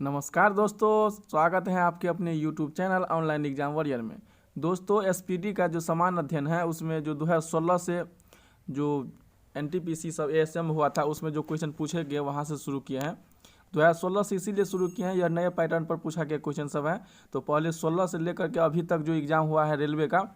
नमस्कार दोस्तों, स्वागत है आपके अपने YouTube channel online exam warrior में। दोस्तों, एसपीडी का जो समान अध्ययन है उसमें जो 2016 से जो एनटीपीसी सब एएसएम हुआ था उसमें जो क्वेश्चन पूछे गए वहां से शुरू किए हैं। 2016 से इसीलिए शुरू किए हैं, यह नए पैटर्न पर पूछा गया क्वेश्चन सब है। तो पहले 16 से लेकर के अभी तक जो एग्ज़ाम हुआ है रेलवे का,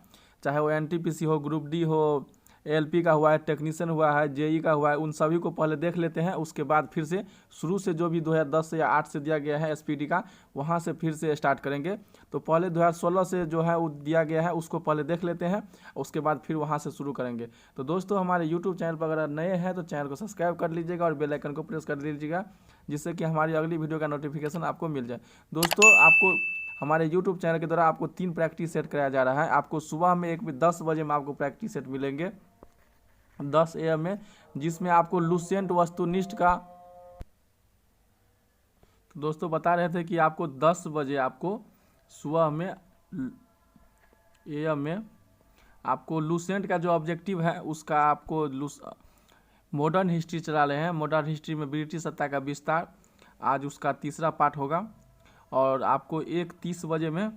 चाहे वो एनटीपीसी हो, ग्रुप डी हो, एलपी का हुआ है, टेक्नीशियन हुआ है, जेई का हुआ है, उन सभी को पहले देख लेते हैं। उसके बाद फिर से शुरू से जो भी 2010 से या 8 से दिया गया है एसपीडी का, वहाँ से फिर से स्टार्ट करेंगे। तो पहले 2016 से जो है वो दिया गया है उसको पहले देख लेते हैं, उसके बाद फिर वहाँ से शुरू करेंगे। तो दोस्तों, हमारे यूट्यूब चैनल पर अगर नए हैं तो चैनल को सब्सक्राइब कर लीजिएगा और बेल आइकन को प्रेस कर लीजिएगा, जिससे कि हमारी अगली वीडियो का नोटिफिकेशन आपको मिल जाए। दोस्तों, आपको हमारे यूट्यूब चैनल के द्वारा आपको 3 प्रैक्टिस सेट कराया जा रहा है। आपको सुबह में 10 बजे में आपको प्रैक्टिस सेट मिलेंगे 10 AM में, जिसमें आपको लुसेंट वस्तुनिष्ठ का, तो दोस्तों बता रहे थे कि आपको 10 बजे आपको सुबह में AM में आपको लुसेंट का जो ऑब्जेक्टिव है उसका आपको मॉडर्न हिस्ट्री चला रहे हैं। मॉडर्न हिस्ट्री में ब्रिटिश सत्ता का विस्तार, आज उसका तीसरा पार्ट होगा। और आपको 1:30 बजे में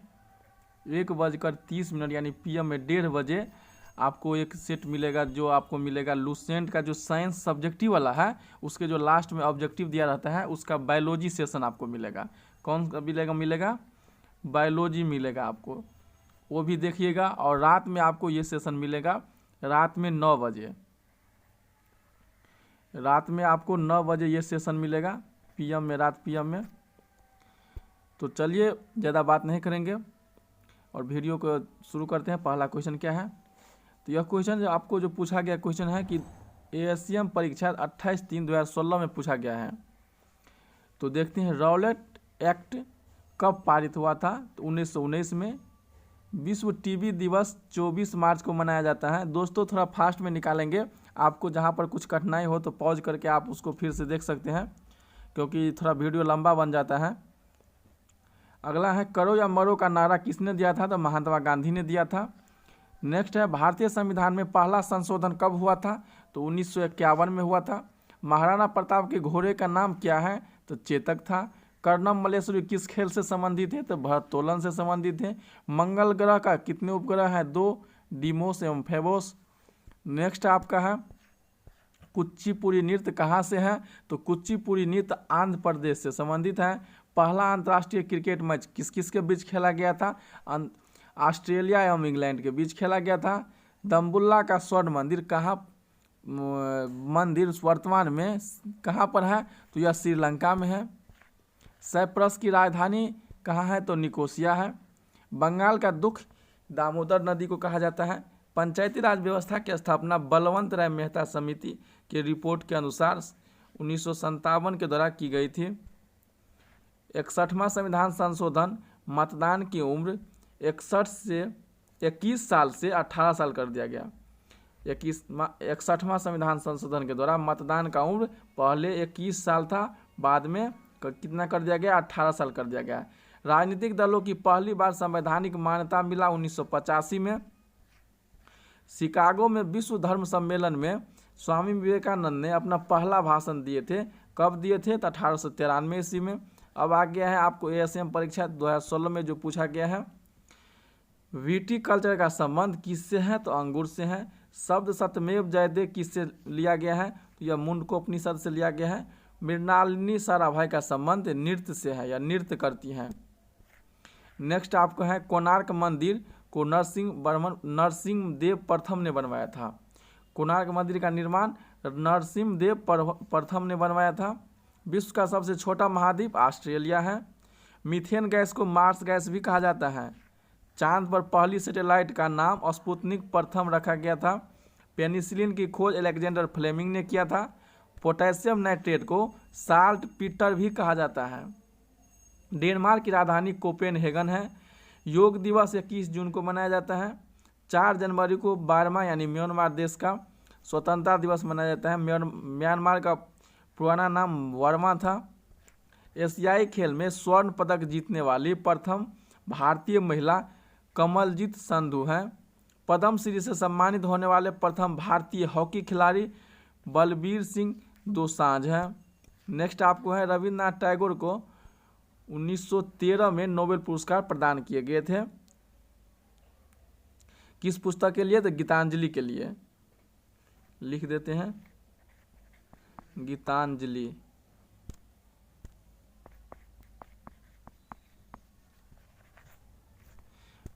1:30 यानी PM में 1:30 बजे आपको एक सेट मिलेगा, जो आपको मिलेगा लुसेंट का जो साइंस सब्जेक्टिव वाला है, उसके जो लास्ट में ऑब्जेक्टिव दिया रहता है उसका बायोलॉजी सेशन आपको मिलेगा। कौन सा मिलेगा? बायोलॉजी मिलेगा आपको, वो भी देखिएगा। और रात में आपको ये सेशन मिलेगा रात में 9 बजे। रात में आपको 9 बजे ये सेशन मिलेगा PM में, रात PM में। तो चलिए ज़्यादा बात नहीं करेंगे और वीडियो को शुरू करते हैं। पहला क्वेश्चन क्या है? तो यह क्वेश्चन जो आपको जो पूछा गया क्वेश्चन है कि ASM परीक्षा 28/3/2016 में पूछा गया है। तो देखते हैं, रॉलेट एक्ट कब पारित हुआ था? तो 1919 में। विश्व टीबी दिवस 24 मार्च को मनाया जाता है। दोस्तों, थोड़ा फास्ट में निकालेंगे, आपको जहाँ पर कुछ कठिनाई हो तो पॉज करके आप उसको फिर से देख सकते हैं, क्योंकि थोड़ा वीडियो लंबा बन जाता है। अगला है, करो या मरो का नारा किसने दिया था? तो महात्मा गांधी ने दिया था। नेक्स्ट है, भारतीय संविधान में पहला संशोधन कब हुआ था? तो 1951 में हुआ था। महाराणा प्रताप के घोड़े का नाम क्या है? तो चेतक था। कर्णम मल्लेश्वरी किस खेल से संबंधित है? तो भारोत्तोलन से संबंधित है। मंगल ग्रह का कितने उपग्रह हैं? 2, डीमोस एवं फेबोस। नेक्स्ट आपका है, कुचिपुड़ी नृत्य कहाँ से है? तो कुचिपुड़ी नृत्य आंध्र प्रदेश से संबंधित है। पहला अंतर्राष्ट्रीय क्रिकेट मैच किस किस के बीच खेला गया था? ऑस्ट्रेलिया एवं इंग्लैंड के बीच खेला गया था। दम्बुल्ला का स्वर्ण मंदिर कहाँ मंदिर वर्तमान में कहाँ पर है? तो यह श्रीलंका में है। साइप्रस की राजधानी कहाँ है? तो निकोसिया है। बंगाल का दुख दामोदर नदी को कहा जाता है। पंचायती राज व्यवस्था की स्थापना बलवंत राय मेहता समिति के रिपोर्ट के अनुसार 1957 के द्वारा की गई थी। 61वां संविधान संशोधन, मतदान की उम्र 21 साल से 18 साल कर दिया गया। 61वां संविधान संशोधन के द्वारा मतदान का उम्र पहले 21 साल था, बाद में कितना कर दिया गया? 18 साल कर दिया गया। राजनीतिक दलों की पहली बार संवैधानिक मान्यता मिला 1985 में। शिकागो में विश्व धर्म सम्मेलन में स्वामी विवेकानंद ने अपना पहला भाषण दिए थे। कब दिए थे? तो 1893 ईस्वी में। अब आ गया है आपको ASM परीक्षा 2016 में जो पूछा गया है, विटीकल्चर का संबंध किससे है? तो अंगूर से है। शब्द सत्यमेव जयते किससे लिया गया है? तो यह मुंडकोपनिषद से लिया गया है। मृणालिनी साराभाई का संबंध नृत्य से है या नृत्य करती हैं। नेक्स्ट आपको है, कोणार्क मंदिर को नरसिंहदेव प्रथम ने बनवाया था। कोणार्क मंदिर का निर्माण नरसिंहदेव प्रथम ने बनवाया था। विश्व का सबसे छोटा महाद्वीप ऑस्ट्रेलिया है। मीथेन गैस को मार्स गैस भी कहा जाता है। चांद पर पहली सैटेलाइट का नाम स्पुतनिक प्रथम रखा गया था। पेनिसिलिन की खोज अलेक्जेंडर फ्लेमिंग ने किया था। पोटेशियम नाइट्रेट को साल्ट पीटर भी कहा जाता है। डेनमार्क की राजधानी कोपेनहेगन है। योग दिवस 21 जून को मनाया जाता है। 4 जनवरी को बर्मा यानी म्यांमार देश का स्वतंत्रता दिवस मनाया जाता है। म्यांमार का पुराना नाम वर्मा था। एशियाई खेल में स्वर्ण पदक जीतने वाली प्रथम भारतीय महिला कमलजीत संधू हैं। पद्म श्री से सम्मानित होने वाले प्रथम भारतीय हॉकी खिलाड़ी बलबीर सिंह दोसांझ हैं। नेक्स्ट आपको है, रविन्द्रनाथ टैगोर को 1913 में नोबेल पुरस्कार प्रदान किए गए थे। किस पुस्तक के लिए? तो गीतांजलि के लिए। लिख देते हैं गीतांजलि।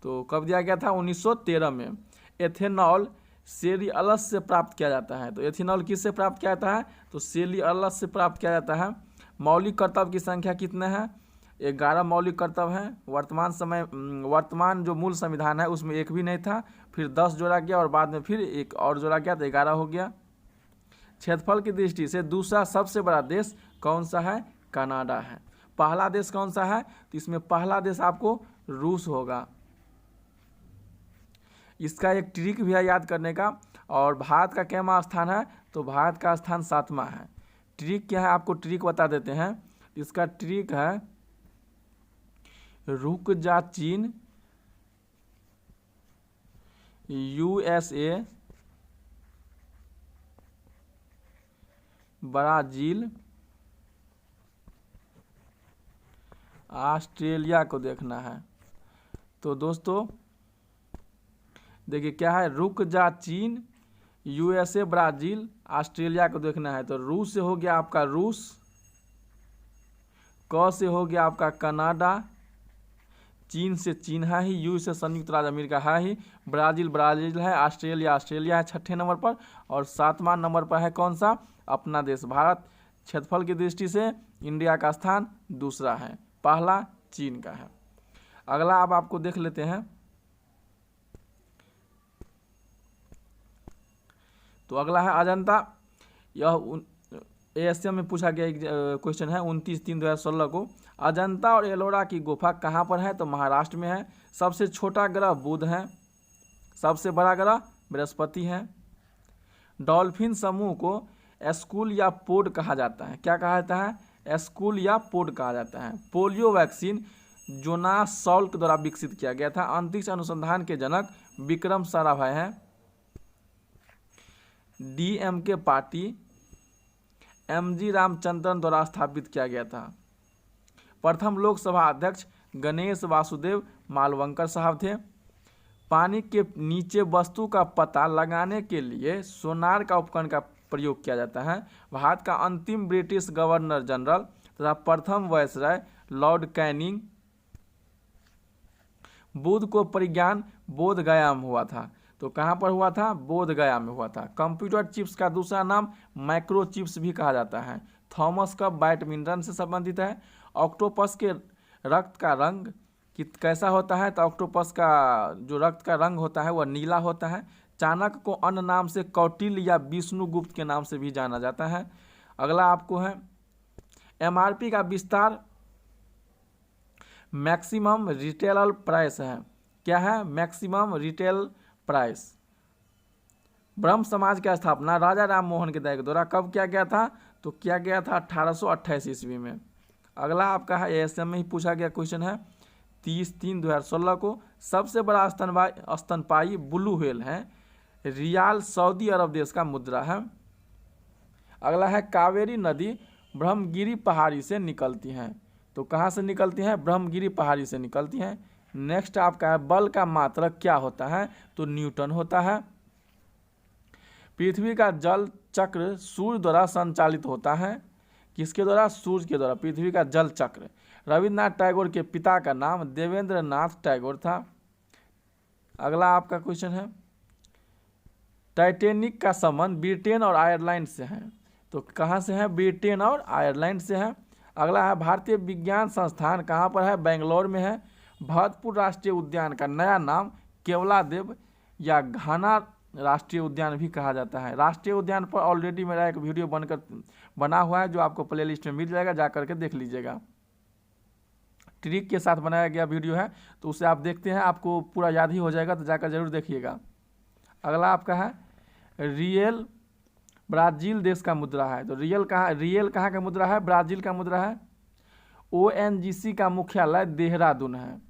तो कब दिया गया था? 1913 में। एथेनॉल सेल्यूलोस से प्राप्त किया जाता है। तो एथेनॉल किससे प्राप्त किया जाता है? तो सेल्यूलोस से प्राप्त किया जाता है। मौलिक कर्तव्य की संख्या कितने हैं? 11 मौलिक कर्तव्य हैं। वर्तमान जो मूल संविधान है उसमें एक भी नहीं था, फिर 10 जोड़ा गया और बाद में फिर एक और जोड़ा गया तो 11 हो गया। क्षेत्रफल की दृष्टि से दूसरा सबसे बड़ा देश कौन सा है? कनाडा है। पहला देश कौन सा है? तो इसमें पहला देश आपको रूस होगा। इसका एक ट्रिक भी है याद करने का। और भारत का कैमा स्थान है? तो भारत का स्थान 7वां है। ट्रिक क्या है आपको ट्रिक बता देते हैं। इसका ट्रिक है रुक जा चीन, USA, ब्राजील, ऑस्ट्रेलिया को देखना है। तो दोस्तों देखिए क्या है, रुक जा चीन, USA, ब्राजील, ऑस्ट्रेलिया को देखना है। तो रूस से हो गया आपका रूस, क से हो गया आपका कनाडा, चीन से चीन है ही, यू से संयुक्त राज्य अमेरिका है ही, ब्राजील ब्राजील है, ऑस्ट्रेलिया ऑस्ट्रेलिया है 6ठे नंबर पर, और 7वां नंबर पर है कौन सा? अपना देश भारत। क्षेत्रफल की दृष्टि से इंडिया का स्थान दूसरा है, पहला चीन का है। अगला अब आपको देख लेते हैं। तो अगला है अजंता। यह ASM में पूछा गया एक क्वेश्चन है 29/3/2016 को। अजंता और एलोरा की गुफा कहाँ पर है? तो महाराष्ट्र में है। सबसे छोटा ग्रह बुध है, सबसे बड़ा ग्रह बृहस्पति है। डॉल्फिन समूह को स्कूल या पोड कहा जाता है। क्या कहा जाता है? स्कूल या पोड कहा जाता है। पोलियो वैक्सीन जोनास सॉल्क द्वारा विकसित किया गया था। अंतरिक्ष अनुसंधान के जनक विक्रम साराभाई हैं। DMK पार्टी MG रामचंद्रन द्वारा स्थापित किया गया था। प्रथम लोकसभा अध्यक्ष गणेश वासुदेव मालवंकर साहब थे। पानी के नीचे वस्तु का पता लगाने के लिए सोनार का उपकरण का प्रयोग किया जाता है। भारत का अंतिम ब्रिटिश गवर्नर जनरल तथा प्रथम वायसराय लॉर्ड कैनिंग। बुध को परिज्ञान बोध गया में हुआ था। तो कहाँ पर हुआ था? बोध गया में हुआ था। कंप्यूटर चिप्स का दूसरा नाम माइक्रो चिप्स भी कहा जाता है। थॉमस कप बैडमिंटन से संबंधित है। ऑक्टोपस के रक्त का रंग कैसा होता है? तो ऑक्टोपस का जो रक्त का रंग होता है वह नीला होता है। चाणक्य को अन्य नाम से कौटिल्य या विष्णुगुप्त के नाम से भी जाना जाता है। अगला आपको है MRP का विस्तार मैक्सिमम रिटेल प्राइस है। क्या है? Maximum retail price. ब्रह्म समाज की स्थापना राजा राम मोहन के के द्वारा कब किया गया था? तो किया गया था 1828 ईस्वी में। अगला आपका है ASM में ही पूछा गया क्वेश्चन है 30/3/2016 को। सबसे बड़ा स्तनपायी ब्लू व्हेल है। रियाल सऊदी अरब देश का मुद्रा है। अगला है कावेरी नदी ब्रह्मगिरी पहाड़ी से निकलती हैं। तो कहाँ से निकलती हैं? ब्रह्मगिरी पहाड़ी से निकलती हैं। नेक्स्ट आपका है बल का मात्रक क्या होता है? तो न्यूटन होता है। पृथ्वी का जल चक्र सूर्य द्वारा संचालित होता है। किसके द्वारा? सूर्य के द्वारा पृथ्वी का जल चक्र। रविन्द्रनाथ टैगोर के पिता का नाम देवेंद्र नाथ टैगोर था। अगला आपका क्वेश्चन है टाइटैनिक का संबंध ब्रिटेन और आयरलैंड से है। तो कहाँ से है? ब्रिटेन और आयरलैंड से है। अगला है भारतीय विज्ञान संस्थान कहाँ पर है? बेंगलोर में है। भरतपुर राष्ट्रीय उद्यान का नया नाम केवलादेव या घाना राष्ट्रीय उद्यान भी कहा जाता है। राष्ट्रीय उद्यान पर ऑलरेडी मेरा एक वीडियो बना हुआ है जो आपको प्लेलिस्ट में मिल जाएगा, जा करके देख लीजिएगा। ट्रिक के साथ बनाया गया वीडियो है, तो उसे आप देखते हैं आपको पूरा याद ही हो जाएगा, तो जाकर जरूर देखिएगा। अगला आपका है रियल ब्राज़ील देश का मुद्रा है। तो रियल कहाँ का मुद्रा है? ब्राज़ील का मुद्रा है। ONGC का मुख्यालय देहरादून है।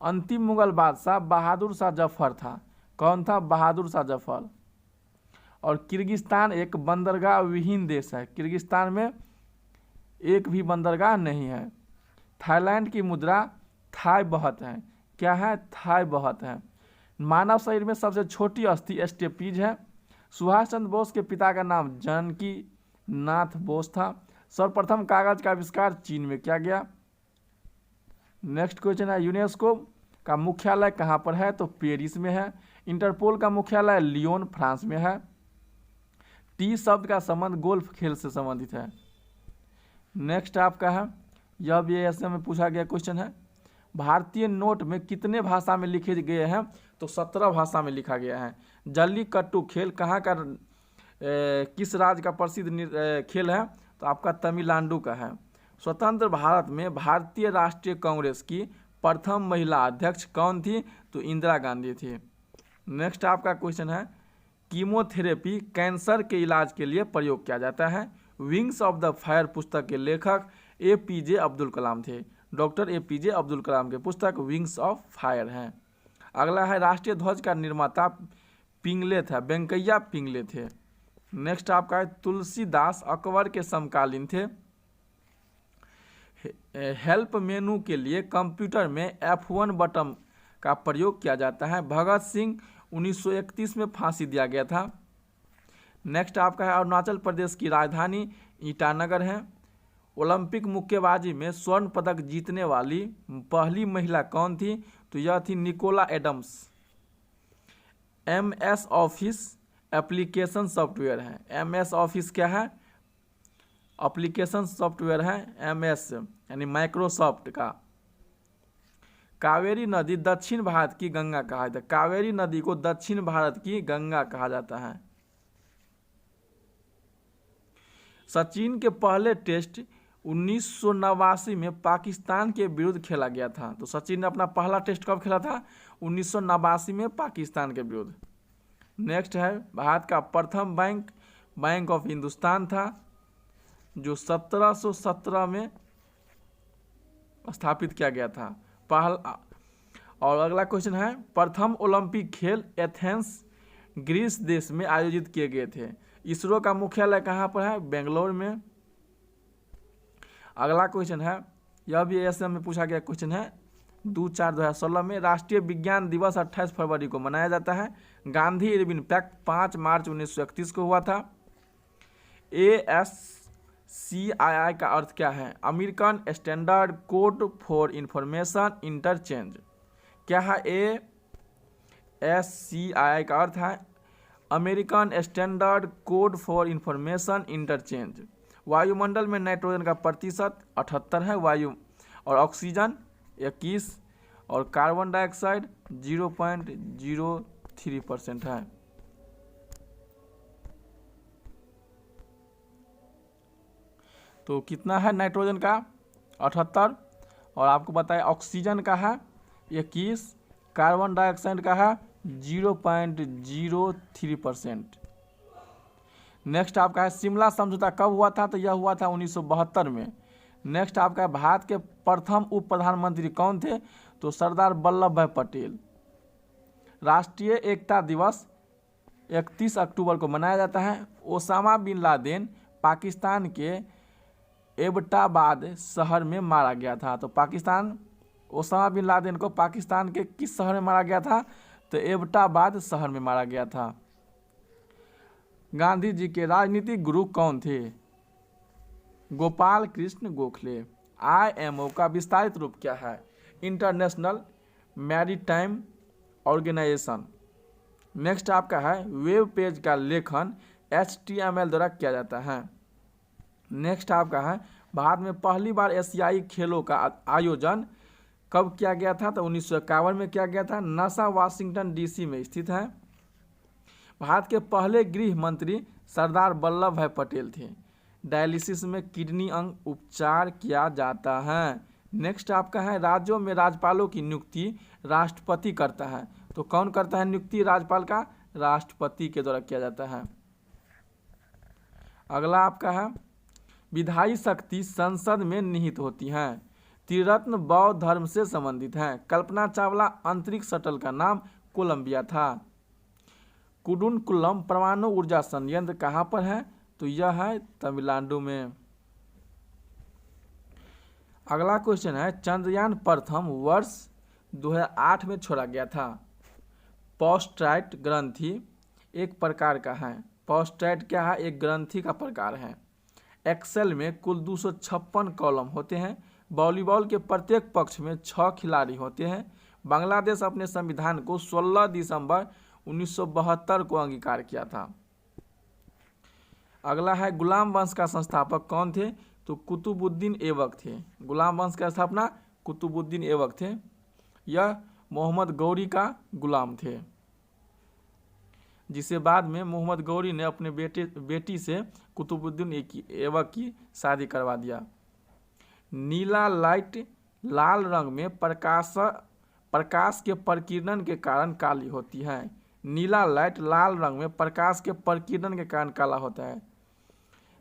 अंतिम मुगल बादशाह बहादुर शाह जफर था। कौन था? बहादुर शाह जफर। और किर्गिस्तान एक बंदरगाह विहीन देश है। किर्गिस्तान में एक भी बंदरगाह नहीं है। थाईलैंड की मुद्रा थाई बहत है। क्या है? थाई बहत है। मानव शरीर में सबसे छोटी अस्थि स्टेपीज है। सुभाष चंद्र बोस के पिता का नाम जानकी नाथ बोस था। सर्वप्रथम कागज का आविष्कार चीन में किया गया। नेक्स्ट क्वेश्चन है, यूनेस्को का मुख्यालय कहाँ पर है? तो पेरिस में है। इंटरपोल का मुख्यालय लियोन फ्रांस में है। टी शब्द का संबंध गोल्फ खेल से संबंधित है। नेक्स्ट आपका है, यह भी ऐसे में पूछा गया क्वेश्चन है, भारतीय नोट में कितने भाषा में लिखे गए हैं? तो 17 भाषा में लिखा गया है। जल्लीकट्टू खेल कहाँ का किस राज्य का प्रसिद्ध खेल है? तो आपका तमिलनाडु का है। स्वतंत्र भारत में भारतीय राष्ट्रीय कांग्रेस की प्रथम महिला अध्यक्ष कौन थी? तो इंदिरा गांधी थी। नेक्स्ट आपका क्वेश्चन है, कीमोथेरेपी कैंसर के इलाज के लिए प्रयोग किया जाता है। विंग्स ऑफ द फायर पुस्तक के लेखक APJ अब्दुल कलाम थे। डॉक्टर APJ अब्दुल कलाम के पुस्तक विंग्स ऑफ फायर हैं। अगला है, राष्ट्रीय ध्वज का निर्माता पिंगले था, वेंकैया पिंगले थे। नेक्स्ट आपका है, तुलसीदास अकबर के समकालीन थे। हेल्प मेनू के लिए कंप्यूटर में F1 बटन का प्रयोग किया जाता है। भगत सिंह 1931 में फांसी दिया गया था। नेक्स्ट आपका है, अरुणाचल प्रदेश की राजधानी ईटानगर है। ओलंपिक मुक्केबाजी में स्वर्ण पदक जीतने वाली पहली महिला कौन थी? तो यह थी Nicola Adams. MS office application software है। MS ऑफिस क्या है? एप्लीकेशन सॉफ्टवेयर है। MS यानी माइक्रोसॉफ्ट का। कावेरी नदी दक्षिण भारत की गंगा कहा जाता है। कावेरी नदी को दक्षिण भारत की गंगा कहा जाता है। सचिन के पहले टेस्ट 1989 में पाकिस्तान के विरुद्ध खेला गया था। तो सचिन ने अपना पहला टेस्ट कब खेला था? 1989 में पाकिस्तान के विरुद्ध। नेक्स्ट है, भारत का प्रथम बैंक ऑफ हिंदुस्तान था, जो 1717 में स्थापित किया गया था। और अगला क्वेश्चन है, प्रथम ओलंपिक खेल एथेंस ग्रीस देश में आयोजित किए गए थे। इसरो का मुख्यालय कहाँ पर है? बेंगलोर में। अगला क्वेश्चन है, यह भी एसएम में पूछा गया क्वेश्चन है, 2/4/2016 में राष्ट्रीय विज्ञान दिवस 28 फरवरी को मनाया जाता है। गांधी इरविन पैक्ट 5 मार्च 1931 को हुआ था। ASCII का अर्थ क्या है? American standard code for information interchange. क्या है? ASCII का अर्थ है American standard code for information interchange. वायुमंडल में नाइट्रोजन का प्रतिशत 78 है वायु, और ऑक्सीजन 21 और कार्बन डाइऑक्साइड 0.03% है। तो कितना है नाइट्रोजन का? 78, और आपको बताया ऑक्सीजन का है 21, कार्बन डाइऑक्साइड का है 0.03%। नेक्स्ट आपका है, शिमला समझौता कब हुआ था? तो यह हुआ था 1972 में। नेक्स्ट आपका है, भारत के प्रथम उप प्रधानमंत्री कौन थे? तो सरदार वल्लभ भाई पटेल। राष्ट्रीय एकता दिवस 31 अक्टूबर को मनाया जाता है। ओसामा बिन लादेन पाकिस्तान के एबटाबाद शहर में मारा गया था। तो ओसामा बिन लादेन को पाकिस्तान के किस शहर में मारा गया था? तो एबटाबाद शहर में मारा गया था। गांधी जी के राजनीतिक गुरु कौन थे? गोपाल कृष्ण गोखले। IMO का विस्तारित रूप क्या है? International maritime organisation. नेक्स्ट आपका है, वेब पेज का लेखन HTML द्वारा किया जाता है। नेक्स्ट आपका है, भारत में पहली बार एशियाई खेलों का आयोजन कब किया गया था? तो 1951 में किया गया था। नासा वाशिंगटन DC में स्थित है। भारत के पहले गृह मंत्री सरदार वल्लभ भाई पटेल थे। डायलिसिस में किडनी अंग उपचार किया जाता है। नेक्स्ट आपका है, राज्यों में राज्यपालों की नियुक्ति राष्ट्रपति करता है। तो कौन करता है नियुक्ति राज्यपाल का? राष्ट्रपति के द्वारा किया जाता है। अगला आपका है, विधायी शक्ति संसद में निहित होती है। त्रिरत्न बौद्ध धर्म से संबंधित है। कल्पना चावला अंतरिक्ष शटल का नाम कोलंबिया था। कुडुनकुलम परमाणु ऊर्जा संयंत्र कहाँ पर है? तो यह है तमिलनाडु में। अगला क्वेश्चन है, चंद्रयान प्रथम वर्ष 2008 में छोड़ा गया था। पोस्टाइट ग्रंथि एक प्रकार का है। पोस्टाइट क्या है? एक ग्रंथि का प्रकार है। एक्सेल में कुल 256 कॉलम होते हैं। वॉलीबॉल के प्रत्येक पक्ष में 6 खिलाड़ी होते हैं। बांग्लादेश अपने संविधान को 16 दिसंबर 1972 को अंगीकार किया था। अगला है, गुलाम वंश का संस्थापक कौन थे? तो कुतुबुद्दीन ऐबक थे। गुलाम वंश का स्थापना कुतुबुद्दीन ऐबक थे। यह मोहम्मद गौरी का गुलाम थे, जिसे बाद में मोहम्मद गौरी ने अपने बेटी से कुतुबुद्दीन ऐबक की शादी करवा दिया। नीला लाइट लाल रंग में प्रकाश के प्रकीर्णन के कारण काली होती है। नीला लाइट लाल रंग में प्रकाश के प्रकीर्णन के कारण काला होता है।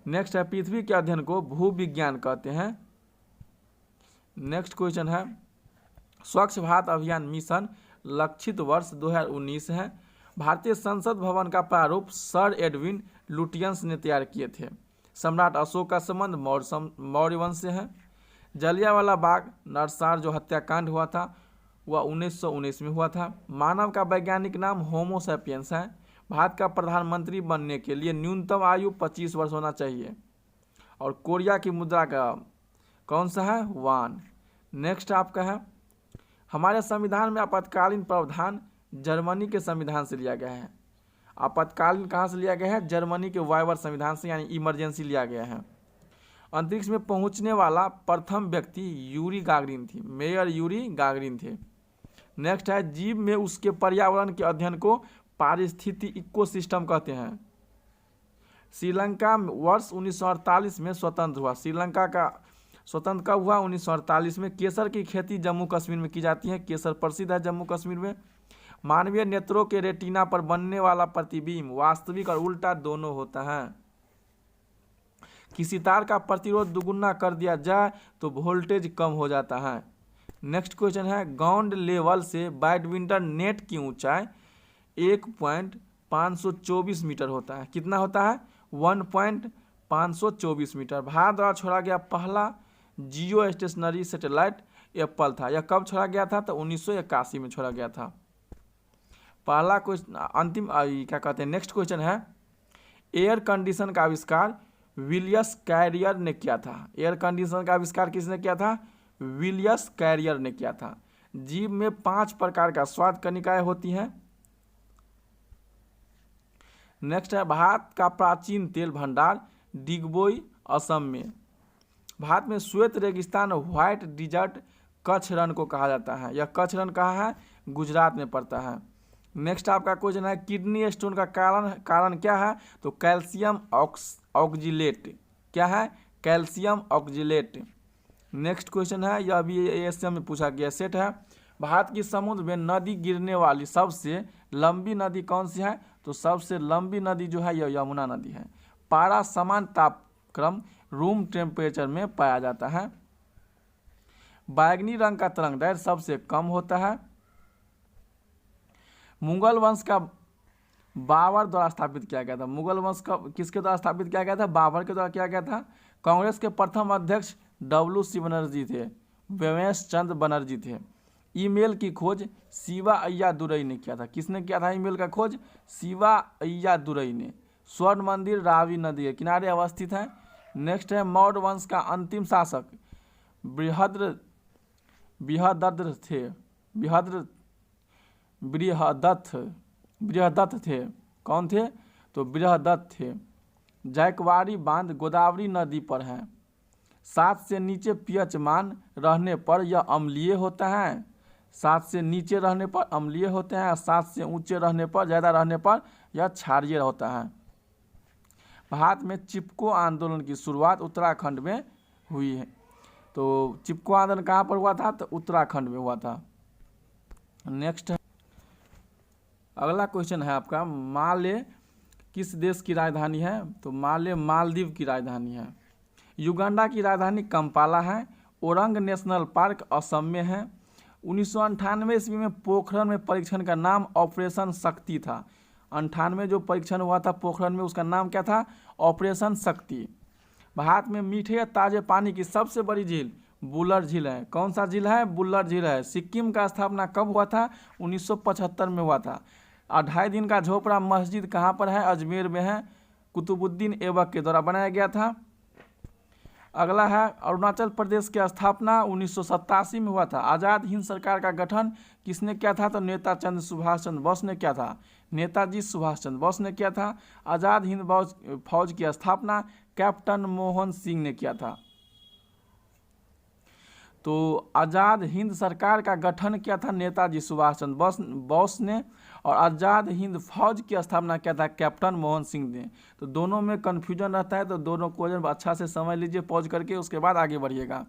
नेक्स्ट है, पृथ्वी के अध्ययन को भूविज्ञान कहते हैं। नेक्स्ट क्वेश्चन है, स्वच्छ भारत अभियान मिशन लक्षित वर्ष 2019 है। भारतीय संसद भवन का प्रारूप सर एडविन लुटियंस ने तैयार किए थे। सम्राट अशोक का संबंध मौर्य वंश से है। जलियांवाला बाग नरसार जो हत्याकांड हुआ था वह 1919 में हुआ था। मानव का वैज्ञानिक नाम होमो सैपियंस है। भारत का प्रधानमंत्री बनने के लिए न्यूनतम आयु 25 वर्ष होना चाहिए। और कोरिया की मुद्रा का कौन सा है? वान। नेक्स्ट आपका है, हमारे संविधान में आपातकालीन प्रावधान जर्मनी के संविधान से लिया गया है। आपातकालीन कहाँ से लिया गया है? जर्मनी के वाइवर संविधान से, यानी इमरजेंसी लिया गया है। अंतरिक्ष में पहुंचने वाला प्रथम व्यक्ति यूरी गागरिन थी। मेयर यूरी गागरिन थे। नेक्स्ट है, जीव में उसके पर्यावरण के अध्ययन को पारिस्थितिक इकोसिस्टम कहते हैं। श्रीलंका वर्ष 1948 में स्वतंत्र हुआ। श्रीलंका का स्वतंत्र कब हुआ? 1948 में। केसर की खेती जम्मू कश्मीर में की जाती है। केसर प्रसिद्ध है जम्मू कश्मीर में। मानवीय नेत्रों के रेटिना पर बनने वाला प्रतिबिंब वास्तविक और उल्टा दोनों होता है। किसी तार का प्रतिरोध दुगुना कर दिया जाए तो वोल्टेज कम हो जाता है। नेक्स्ट क्वेश्चन है, ग्राउंड लेवल से बैडमिंटन नेट की ऊंचाई 1.524 मीटर होता है। कितना होता है? 1.524 मीटर। भारत द्वारा छोड़ा गया पहला जियो स्टेशनरी सैटेलाइट एप्पल था। यह कब छोड़ा गया था? तो 1981 में छोड़ा गया था। पहला क्वेश्चन अंतिम क्या कहते हैं, नेक्स्ट क्वेश्चन है, एयर कंडीशन का आविष्कार विलियस कैरियर ने किया था। एयर कंडीशन का आविष्कार किसने किया था? विलियस कैरियर ने किया था। जीव में 5 प्रकार का स्वाद कणिकाएं होती हैं। नेक्स्ट है, भारत का प्राचीन तेल भंडार डिगबोई असम में। भारत में श्वेत रेगिस्तान व्हाइट डिजर्ट कच्छ रण को कहा जाता है। यह कच्छ रण कहाँ है? गुजरात में पड़ता है। नेक्स्ट आपका क्वेश्चन है, किडनी स्टोन का कारण क्या है? तो कैल्शियम ऑक्जिलेट। क्या है? Calcium oxalate. नेक्स्ट क्वेश्चन है, यह भी एएसएम में पूछा गया सेट है। भारत की समुद्र में नदी गिरने वाली सबसे लंबी नदी कौन सी है? तो सबसे लंबी नदी जो है यह यमुना नदी है। पारा समान तापक्रम रूम टेम्परेचर में पाया जाता है। बैंगनी रंग का तरंगदैर्घ्य सबसे कम होता है। मुगल वंश का बाबर द्वारा स्थापित किया गया था। मुगल वंश का किसके द्वारा स्थापित किया गया था? बाबर के द्वारा किया गया था। कांग्रेस के प्रथम अध्यक्ष WC बनर्जी थे। व्योमेश चंद्र बनर्जी थे। ईमेल की खोज शिवा अय्यादुरई ने किया था। किसने किया था ईमेल का खोज? शिवा अय्यादुरई ने। स्वर्ण मंदिर रावी नदी के किनारे अवस्थित है। नेक्स्ट है, मौर्य वंश का अंतिम शासक बृहदत्त थे। कौन थे? तो बृहदत्त थे। जैकवाड़ी बांध गोदावरी नदी पर है। 7 से नीचे pH मान रहने पर यह अम्लीय होता है। 7 से नीचे रहने पर अम्लीय होते हैं और 7 से ऊंचे रहने पर, ज़्यादा रहने पर यह क्षारीय होता है। भारत में चिपको आंदोलन की शुरुआत उत्तराखंड में हुई है। तो चिपको आंदोलन कहाँ पर हुआ था? तो उत्तराखंड में हुआ था। नेक्स्ट अगला क्वेश्चन है आपका, माले किस देश की राजधानी है? तो माले मालदीव की राजधानी है। युगांडा की राजधानी कंपाला है। ओरंग नेशनल पार्क असम में है। 1998 ईस्वी में पोखरण में परीक्षण का नाम ऑपरेशन शक्ति था। 98 जो परीक्षण हुआ था पोखरण में, उसका नाम क्या था? ऑपरेशन शक्ति। भारत में मीठे या ताजे पानी की सबसे बड़ी झील बुल्लर झील है। कौन सा झील है? बुल्लर झील है। सिक्किम का स्थापना कब हुआ था? 1975 में हुआ था। 2.5 दिन का झोपड़ा मस्जिद कहाँ पर है? अजमेर में है। कुतुबुद्दीन ऐबक के द्वारा बनाया गया था। अगला है अरुणाचल प्रदेश की स्थापना 1987 में हुआ था। आज़ाद हिंद सरकार का गठन किसने किया था? तो नेता सुभाष चंद्र बोस ने किया था। नेताजी सुभाष चंद्र बोस ने किया था। आज़ाद हिंद फौज की स्थापना कैप्टन मोहन सिंह ने किया था। तो आज़ाद हिंद सरकार का गठन किया था नेताजी सुभाष चंद्र बोस ने, और आज़ाद हिंद फौज की स्थापना किया था कैप्टन मोहन सिंह ने। तो दोनों में कन्फ्यूजन रहता है, तो दोनों क्वेश्चन अच्छा से समझ लीजिए पॉज करके, उसके बाद आगे बढ़िएगा।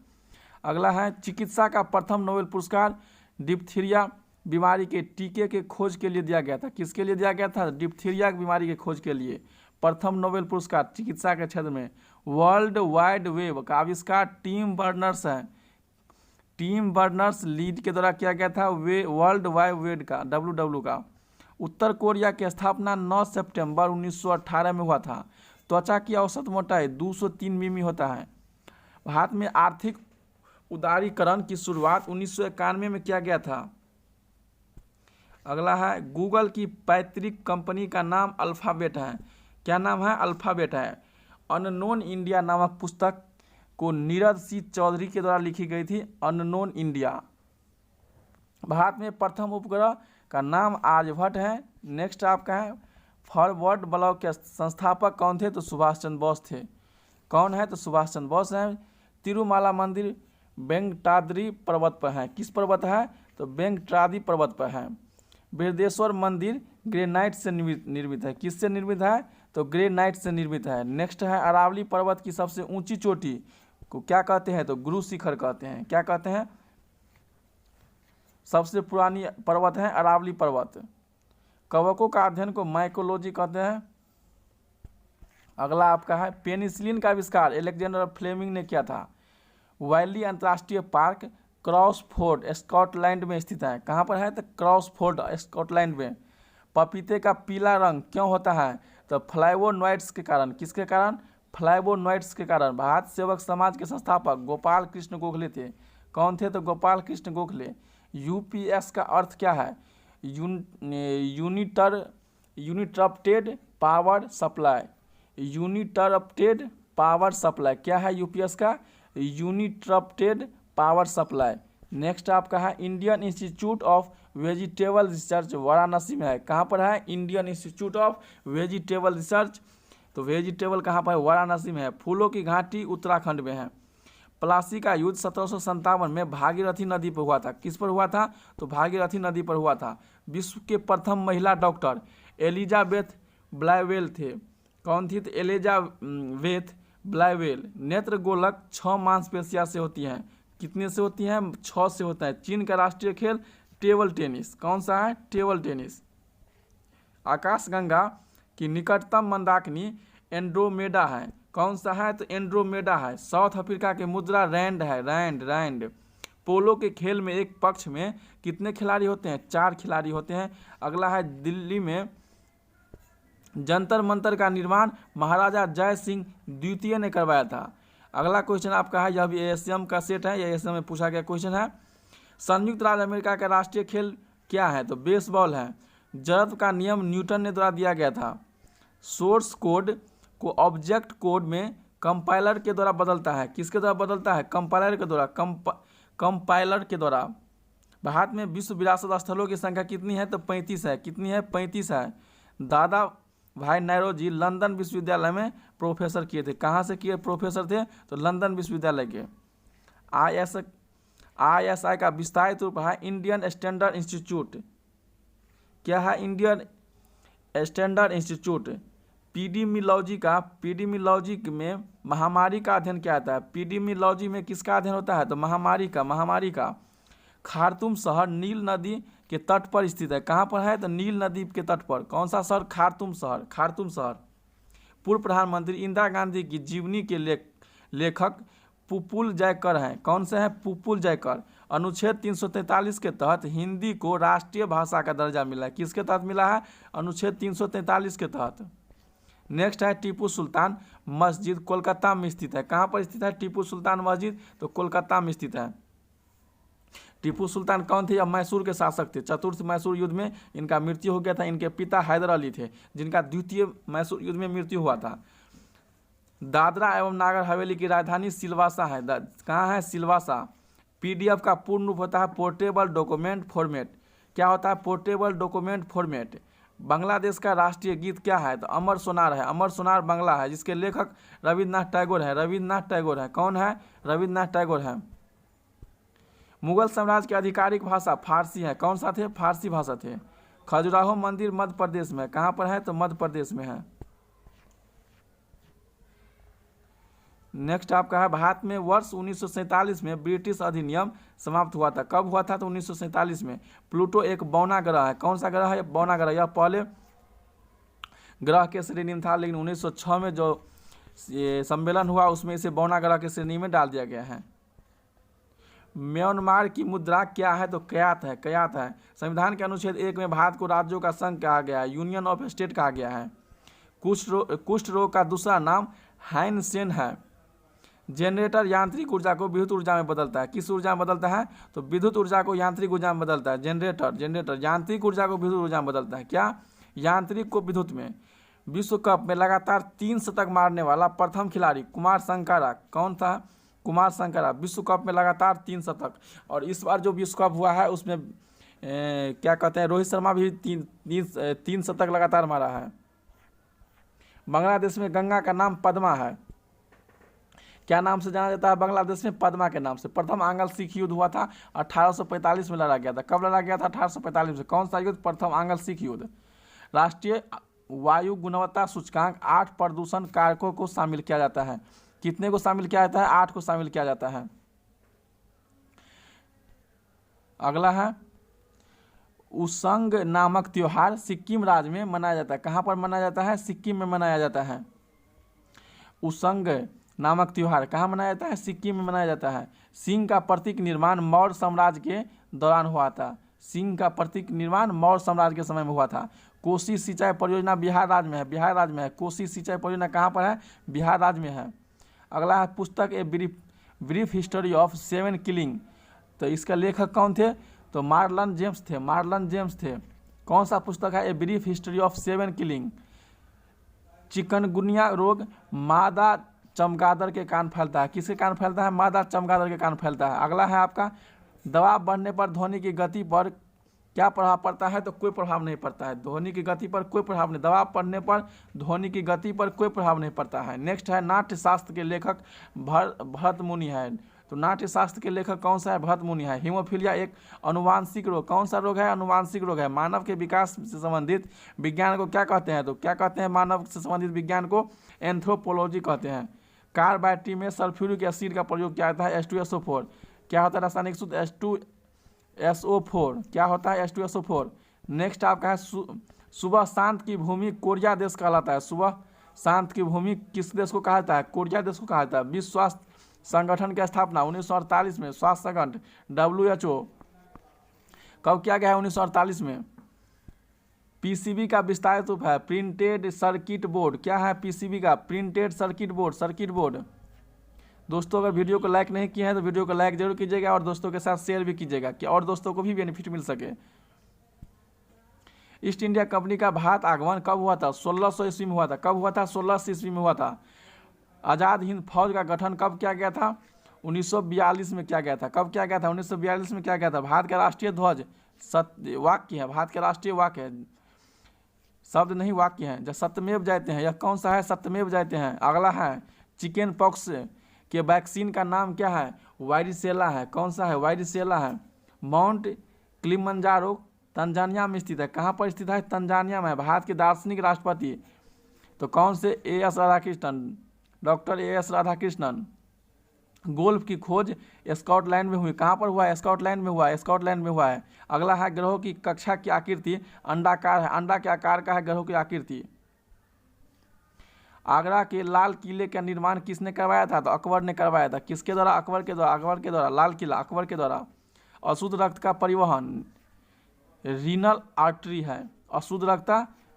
अगला है चिकित्सा का प्रथम नोबेल पुरस्कार डिप्थीरिया बीमारी के टीके के खोज के लिए दिया गया था। किसके लिए दिया गया था? डिप्थीरिया बीमारी के खोज के लिए प्रथम नोबेल पुरस्कार चिकित्सा के क्षेत्र में। वर्ल्ड वाइड वेब का आविष्कार टिम बर्नर्स है। टिम बर्नर्स लीड के द्वारा किया गया था वर्ल्ड वाइड वेब का, WW का। उत्तर कोरिया की स्थापना 9 सितंबर 1918 में हुआ था। त्वचा की औसत मोटाई 203 मिमी होता है। भारत में आर्थिक उदारीकरण की शुरुआत 1991 में किया गया था। अगला है गूगल की पैतृक कंपनी का नाम अल्फाबेट है। क्या नाम है? अल्फाबेट है। अननोन इंडिया नामक पुस्तक को नीरज सी चौधरी के द्वारा लिखी गई थी। Unknown India. भारत में प्रथम उपग्रह का नाम आर्यभट्ट है। नेक्स्ट आपका है फॉरवर्ड ब्लॉक के संस्थापक कौन थे? तो सुभाष चंद्र बोस थे। कौन है? तो सुभाष चंद्र बोस हैं। तिरुमाला मंदिर वेंकटाद्रि पर्वत पर है। किस पर्वत है? तो वेंकटाद्रि पर्वत पर है। बृहदेश्वर मंदिर ग्रेनाइट से निर्मित है। किससे निर्मित है? तो ग्रेनाइट से निर्मित है। नेक्स्ट है अरावली पर्वत की सबसे ऊंची चोटी को क्या कहते हैं? तो गुरु शिखर कहते हैं। क्या कहते हैं? सबसे पुरानी पर्वत है अरावली पर्वत। कवकों का अध्ययन को माइकोलॉजी कहते हैं। अगला आपका है पेनिसिलिन का आविष्कार अलेक्जेंडर फ्लेमिंग ने किया था। वैली अंतर्राष्ट्रीय पार्क क्रॉसफोर्ड स्कॉटलैंड में स्थित है। कहाँ पर है? तो क्रॉसफोर्ड स्कॉटलैंड में। पपीते का पीला रंग क्यों होता है? तो फ्लावोनॉइड्स के कारण। किसके कारण? फ्लावोनॉइड्स के कारण। भारत सेवक समाज के संस्थापक गोपाल कृष्ण गोखले थे। कौन थे? तो गोपाल कृष्ण गोखले। यूपीएस का अर्थ क्या है? यूनिटरप्टेड पावर सप्लाई। यूनिटरप्टेड पावर सप्लाई क्या है यूपीएस का? यूनिटरप्टेड पावर सप्लाई। नेक्स्ट आपका है Indian institute of vegetable research Varanasi में है। कहाँ पर है? Indian institute of vegetable research. तो वेजिटेबल कहाँ पर है? वाराणसी में है। फूलों की घाटी उत्तराखंड में है। प्लासी का युद्ध 1757 में भागीरथी नदी पर हुआ था। किस पर हुआ था? तो भागीरथी नदी पर हुआ था। विश्व के प्रथम महिला डॉक्टर एलिजाबेथ ब्लाइवेल थे। कौन थी? तो एलिजाबेथ ब्लाइवेल। नेत्र गोलक 6 मांसपेशियां से होती हैं। कितने से होती हैं? 6 से होता है। चीन का राष्ट्रीय खेल टेबल टेनिस। कौन सा है? Table tennis. आकाशगंगा की निकटतम मंदाकिनी एंड्रोमेडा है। कौन सा है? तो एंड्रोमेडा है। साउथ अफ्रीका के मुद्रा रैंड है। रैंड। पोलो के खेल में एक पक्ष में कितने खिलाड़ी होते हैं? 4 खिलाड़ी होते हैं। अगला है दिल्ली में जंतर मंतर का निर्माण महाराजा जय सिंह द्वितीय ने करवाया था। अगला क्वेश्चन आपका है, यह भी एएसएम का सेट है, यह एएसएम में पूछा गया क्वेश्चन है। संयुक्त राज्य अमेरिका का राष्ट्रीय खेल क्या है? तो बेसबॉल है। जड़त्व का नियम न्यूटन ने द्वारा दिया गया था। सोर्स कोड को ऑब्जेक्ट कोड में कंपाइलर के द्वारा बदलता है। किसके द्वारा बदलता है? कंपाइलर के द्वारा। कंपाइलर के द्वारा। भारत में विश्व विरासत स्थलों की संख्या कितनी है? तो 35 है। कितनी है? 35 है। दादा भाई नौरोजी लंदन विश्वविद्यालय में प्रोफेसर किए थे। कहाँ से किए प्रोफेसर थे? तो लंदन विश्वविद्यालय के। ISI का विस्तारित रूप है इंडियन स्टैंडर्ड इंस्टीट्यूट। क्या है? Indian standard institute. पीडीमियोलॉजी में महामारी का अध्ययन क्या आता है? पीडीमियोलॉजी में किसका अध्ययन होता है? तो महामारी का। खार्तूम शहर नील नदी के तट पर स्थित है। कहाँ पर है? तो नील नदी के तट पर। कौन सा शहर? खार्तूम शहर। पूर्व प्रधानमंत्री इंदिरा गांधी की जीवनी के लेखक पुपुल जयकर हैं। कौन से हैं? पुपुल जयकर। अनुच्छेद 343 के तहत हिंदी को राष्ट्रीय भाषा का दर्जा मिला है। किसके तहत मिला है? अनुच्छेद 343 के तहत। नेक्स्ट है टीपू सुल्तान मस्जिद कोलकाता में स्थित है। कहाँ पर स्थित है टीपू सुल्तान मस्जिद? तो कोलकाता में स्थित है। टीपू सुल्तान कौन थे? अब मैसूर के शासक थे। चतुर्थ मैसूर युद्ध में इनका मृत्यु हो गया था। इनके पिता हैदर अली थे, जिनका द्वितीय मैसूर युद्ध में मृत्यु हुआ था। दादरा एवं नागर हवेली की राजधानी सिलवासा है। कहाँ है? सिलवासा। पीडीएफ का पूर्ण रूप होता है पोर्टेबल डॉक्यूमेंट फॉर्मेट। क्या होता है? Portable document format. बांग्लादेश का राष्ट्रीय गीत क्या है? तो अमर सोनार है। अमर सोनार बांग्ला है, जिसके लेखक रविन्द्रनाथ टैगोर है। रविन्द्रनाथ टैगोर है। कौन है? रविन्द्रनाथ टैगोर है। मुगल साम्राज्य की आधिकारिक भाषा फारसी है। कौन सा थे? फारसी भाषा थे। खजुराहो मंदिर मध्य प्रदेश में। कहाँ पर है? तो मध्य प्रदेश में है। नेक्स्ट आपका है भारत में वर्ष 1947 में ब्रिटिश अधिनियम समाप्त हुआ था। कब हुआ था? तो 1947 में। प्लूटो एक बौना ग्रह है। कौन सा ग्रह है? बौना ग्रह। यह पहले ग्रह के श्रेणी में था, लेकिन 1906 में जो सम्मेलन हुआ उसमें इसे बौना ग्रह के श्रेणी में डाल दिया गया है। म्यांमार की मुद्रा क्या है? तो कयात है। कयात है। संविधान के अनुच्छेद 1 में भारत को राज्यों का संघ कहा गया है, यूनियन ऑफ स्टेट कहा गया है। कुष्ठ रोग का दूसरा नाम हाइनसेन है। जनरेटर यांत्रिक ऊर्जा को विद्युत ऊर्जा में बदलता है। किस ऊर्जा में बदलता है? तो विद्युत ऊर्जा को यांत्रिक ऊर्जा में बदलता है। जनरेटर यांत्रिक ऊर्जा को विद्युत ऊर्जा में बदलता है। क्या? यांत्रिक को विद्युत में। विश्व कप में लगातार 3 शतक मारने वाला प्रथम खिलाड़ी कुमार संगकारा। कौन था? कुमार संगकारा। विश्व कप में लगातार 3 शतक। और इस बार जो विश्व कप हुआ है उसमें क्या कहते हैं, रोहित शर्मा भी 3 शतक लगातार मारा है। बांग्लादेश में गंगा का नाम पद्मा है। क्या नाम से जाना जाता है बांग्लादेश में? पद्मा के नाम से। प्रथम आंग्ल सिख युद्ध हुआ था 1845 में लड़ा गया था। कब लड़ा गया था? 1845 में। कौन सा युद्ध? प्रथम आंग्ल सिख युद्ध। राष्ट्रीय वायु गुणवत्ता सूचकांक 8 प्रदूषण कारकों को शामिल किया जाता है। कितने को शामिल किया जाता है? 8 को शामिल किया जाता है। अगला है उसंग नामक त्योहार सिक्किम राज्य में मनाया जाता है। कहाँ पर मनाया जाता है? सिक्किम में मनाया जाता है। उसंग नामक त्योहार कहाँ मनाया जाता है? सिक्किम में मनाया जाता है। सिंह का प्रतीक निर्माण मौर्य साम्राज्य के दौरान हुआ था। सिंह का प्रतीक निर्माण मौर्य साम्राज्य के समय में हुआ था। कोसी सिंचाई परियोजना बिहार राज्य में है। बिहार राज्य में है। कोसी सिंचाई परियोजना कहाँ पर है? बिहार राज्य में है। अगला है पुस्तक a brief history of 7 killing. तो इसका लेखक कौन थे? तो मार्लन जेम्स थे। मार्लन जेम्स थे। कौन सा पुस्तक है? A brief history of 7 killing. Chikungunya रोग मादा चमगादड़ के कारण फैलता है। किसके कारण फैलता है? मादा चमगादड़ के कारण फैलता है। अगला है आपका दबाव बढ़ने पर ध्वनि की गति पर क्या प्रभाव पड़ता है? तो कोई प्रभाव नहीं पड़ता है। ध्वनि की गति पर कोई प्रभाव नहीं। दबाव पड़ने पर ध्वनि की गति पर कोई प्रभाव नहीं पड़ता है। नेक्स्ट है नाट्य शास्त्र के लेखक भरत मुनि है। तो नाट्य शास्त्र के लेखक कौन सा है? भरत मुनि है। हीमोफीलिया एक अनुवांशिक रोग। कौन सा रोग है? अनुवांशिक रोग है। मानव के विकास से संबंधित विज्ञान को क्या कहते हैं? तो क्या कहते हैं? मानव से संबंधित विज्ञान को एंथ्रोपोलॉजी कहते हैं। कार बैटरी में सल्फ्यूरिक एसिड का प्रयोग किया जाता है H2SO4। क्या होता है रासायनिक सूत्र? H2SO4। क्या होता है? H2SO4। नेक्स्ट आपका है सुबह शांत की भूमि कोरिया देश कहलाता है। सुबह शांत की भूमि किस देश को कहा जाता है? कोरिया देश को कहा जाता है। विश्व स्वास्थ्य संगठन की स्थापना 1948 में। स्वास्थ्य संगठन WHO कब किया गया है? 1948 में। पीसीबी का विस्तारित रूप है प्रिंटेड सर्किट बोर्ड। क्या है पीसीबी का? Printed circuit board. Circuit board. दोस्तों अगर वीडियो को लाइक नहीं किए हैं तो वीडियो को लाइक जरूर कीजिएगा और दोस्तों के साथ शेयर भी कीजिएगा कि और दोस्तों को भी बेनिफिट मिल सके। ईस्ट इंडिया कंपनी का भारत आगमन कब हुआ था? 1600 ईस्वी में हुआ था। कब हुआ था? 1600 ईस्वी में हुआ था। आज़ाद हिंद फौज का गठन कब किया गया था? 1942 में किया गया था। कब किया गया था? 1942 में किया गया था। भारत का राष्ट्रीय ध्वज वाक्य है। भारत का राष्ट्रीय वाक्य है, शब्द नहीं वाक्य है। जब सत्यमेव जयते हैं, यह कौन सा है? सत्यमेव जयते हैं। अगला है चिकन पॉक्स के वैक्सीन का नाम क्या है? वायरिसेला है। कौन सा है? वायरिसेला है। माउंट किलिमंजारो तंजानिया में स्थित है। कहाँ पर स्थित है? तंजानिया में। भारत के दार्शनिक राष्ट्रपति तो कौन से? A.S. Radhakrishnan, doctor A.S. Radhakrishnan. Golf की खोज स्कॉटलैंड में हुई। कहाँ पर हुआ है? स्कॉटलैंड में हुआ है। स्कॉटलैंड में हुआ है। अगला है ग्रहों की कक्षा की आकृति अंडाकार है। अंडा के आकार का है ग्रहों की आकृति। आगरा के लाल किले का निर्माण किसने करवाया था? तो अकबर ने करवाया था। किसके द्वारा? अकबर के द्वारा। अकबर के द्वारा। लाल किला अकबर के द्वारा। अशुद्ध रक्त का परिवहन रीनल आर्टरी है। अशुद्ध रक्त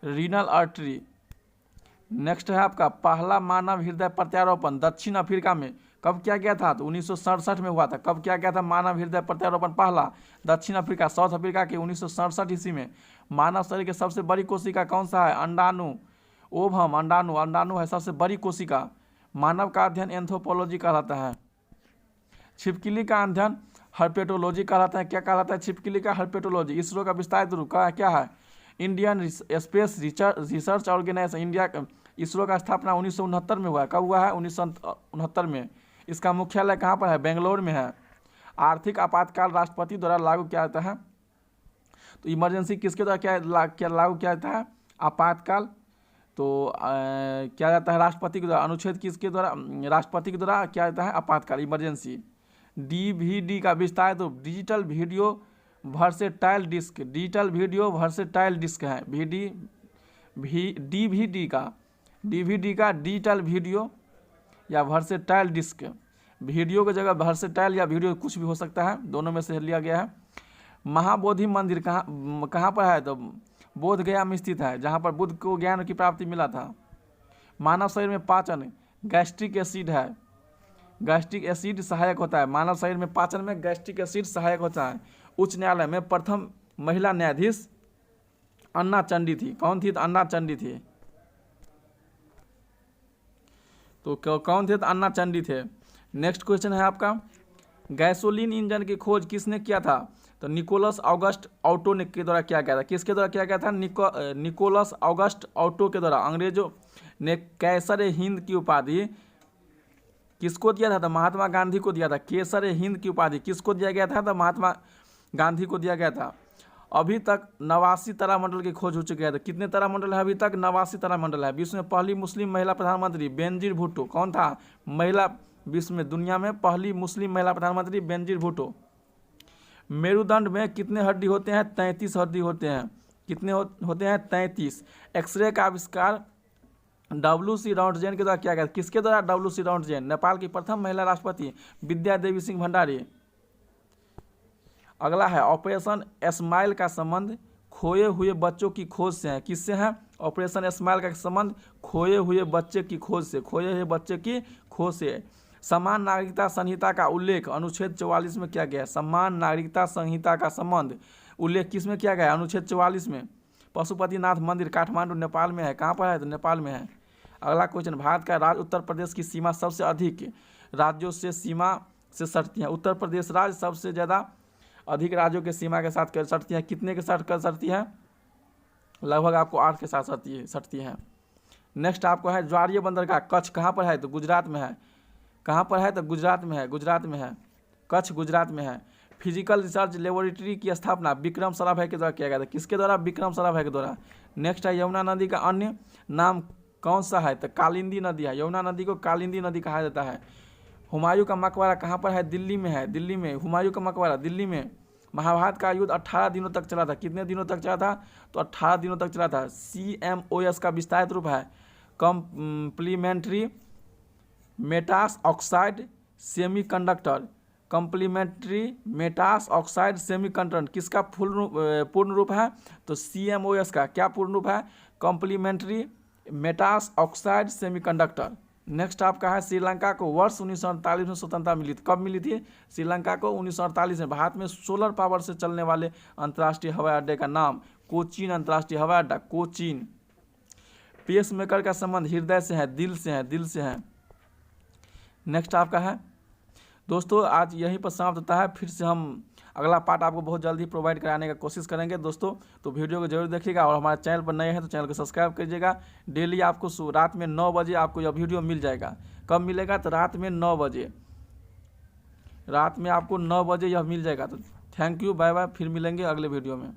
रीनल आर्टरी। नेक्स्ट है आपका पहला मानव हृदय प्रत्यारोपण दक्षिण अफ्रीका में कब किया गया था? तो 1967 में हुआ था। कब किया गया था मानव हृदय प्रत्यारोपण पहला? दक्षिण अफ्रीका, साउथ अफ्रीका के 1967 ईस्वी में। मानव शरीर की सबसे बड़ी कोशिका कौन सा है? अंडाणु, ओवम, अंडाणु। अंडाणु है सबसे बड़ी कोशिका। मानव का अध्ययन एंथ्रोपोलॉजी कहलाता है। छिपकली का अध्ययन हर्पेटोलॉजी कहलाता है। क्या कहलाता है? छिपकली का हर्पेटोलॉजी। इसरो का विस्तारित रूप क्या है? Indian space research organisation. India ISRO का स्थापना 1969 में हुआ है। कब हुआ है? 1969 में। इसका मुख्यालय कहाँ पर है? बेंगलोर में है। आर्थिक आपातकाल राष्ट्रपति द्वारा लागू किया जाता है। तो इमरजेंसी किसके द्वारा क्या लागू किया जाता है? आपातकाल तो क्या जाता है? राष्ट्रपति के द्वारा। अनुच्छेद किसके द्वारा? राष्ट्रपति के द्वारा क्या जाता है? आपातकाल, इमरजेंसी। डीवीडी का विस्तार तो digital video versatile disc. Digital video versatile disc है डीवीडी का डिजिटल वीडियो या वर्सेटाइल डिस्क। वीडियो की जगह वर्सेटाइल या वीडियो कुछ भी हो सकता है, दोनों में से लिया गया है। महाबोधि मंदिर कहाँ पर है? तो बोध गया में स्थित है, जहाँ पर बुद्ध को ज्ञान की प्राप्ति मिला था। मानव शरीर में पाचन गैस्ट्रिक एसिड है। गैस्ट्रिक एसिड सहायक होता है। मानव शरीर में पाचन में गैस्ट्रिक एसिड सहायक होता है। उच्च न्यायालय में प्रथम महिला न्यायाधीश अन्ना चंडी थी। कौन थी? तो अन्ना चंडी थी। तो कौन थे? तो अन्ना चंडी थे। नेक्स्ट क्वेश्चन है आपका, गैसोलीन इंजन की खोज किसने किया था? तो निकोलस ऑगस्ट ऑटो के द्वारा किया गया था। किसके द्वारा किया गया था? निकोलस ऑगस्ट ऑटो के द्वारा। अंग्रेजों ने कैसर हिंद की उपाधि किसको दिया था? तो महात्मा गांधी को दिया था। केसर हिंद की उपाधि किसको दिया गया था? तो महात्मा गांधी को दिया गया था। अभी तक 89 तारामंडल की खोज हो चुकी है। तो कितने तारामंडल है अभी तक? 89 तारामंडल है। विश्व में पहली मुस्लिम महिला प्रधानमंत्री बेनजीर भुट्टो। कौन था? महिला विश्व में दुनिया में पहली मुस्लिम महिला प्रधानमंत्री बेनजीर भुट्टो। मेरुदंड में कितने हड्डी होते हैं? 33 हड्डी होते हैं। कितने होते हैं? 33। एक्सरे का आविष्कार WC राउंडजेन के द्वारा किया गया। किसके द्वारा? WC राउंडजेन। नेपाल की प्रथम महिला राष्ट्रपति विद्या देवी सिंह भंडारी। अगला है ऑपरेशन स्माइल का संबंध खोए हुए बच्चों की खोज से है। किससे है? ऑपरेशन स्माइल का संबंध खोए हुए बच्चे की खोज से। खोए हुए बच्चे की खोज से। समान नागरिकता संहिता का उल्लेख अनुच्छेद 44 में किया गया है। समान नागरिकता संहिता का संबंध उल्लेख किस में किया गया है? अनुच्छेद 44 में। पशुपतिनाथ मंदिर काठमांडू नेपाल में है। कहाँ पर है? तो नेपाल में है। अगला क्वेश्चन, भारत का राज्य उत्तर प्रदेश की सीमा सबसे अधिक राज्यों से सीमा से सटती है। उत्तर प्रदेश राज्य सबसे ज़्यादा अधिक राज्यों के सीमा के साथ कर सटती है। कितने के साथ कर सटती है? लगभग आपको 8 के साथ सटती है। नेक्स्ट आपको है ज्वारीय बंदरगाह कच्छ कहाँ पर है? तो गुजरात में है। कहाँ पर है? तो गुजरात में है। गुजरात में है। कच्छ गुजरात में है। फिजिकल रिसर्च लेबोरेटरी की स्थापना विक्रम साराभाई के द्वारा किया गया था। किसके द्वारा? विक्रम साराभाई के द्वारा। नेक्स्ट है यमुना नदी का अन्य नाम कौन सा है? तो कालिंदी नदी है। यमुना नदी को कालिंदी नदी कहा जाता है। हुमायूं का मकबरा कहाँ पर है? दिल्ली में है। दिल्ली में हुमायूं का मकबरा दिल्ली में। महाभारत का युद्ध 18 दिनों तक चला था। कितने दिनों तक चला था? तो 18 दिनों तक चला था। CMOS का विस्तारित रूप है complementary metal oxide semiconductor. Complementary metal oxide semiconductor किसका पूर्ण रूप है? तो CMOS का क्या पूर्ण रूप है? Complementary metal oxide semiconductor. Next आपका है श्रीलंका को वर्ष 1948 में स्वतंत्रता मिली थी। कब मिली थी? श्रीलंका को 1948 में। भारत में सोलर पावर से चलने वाले अंतर्राष्ट्रीय हवाई अड्डे का नाम कोचीन अंतर्राष्ट्रीय हवाई अड्डा, कोचीन। पेसमेकर का संबंध हृदय से है, दिल से है, दिल से है। नेक्स्ट आपका है दोस्तों, आज यहीं पर समाप्त होता है। फिर से हम अगला पार्ट आपको बहुत जल्दी प्रोवाइड कराने का कोशिश करेंगे दोस्तों। तो वीडियो को जरूर देखिएगा और हमारे चैनल पर नए हैं तो चैनल को सब्सक्राइब कीजिएगा। डेली आपको रात में 9 बजे आपको यह वीडियो मिल जाएगा। कब मिलेगा? तो रात में 9 बजे। रात में आपको 9 बजे यह मिल जाएगा। तो थैंक यू, बाय बाय। फिर मिलेंगे अगले वीडियो में।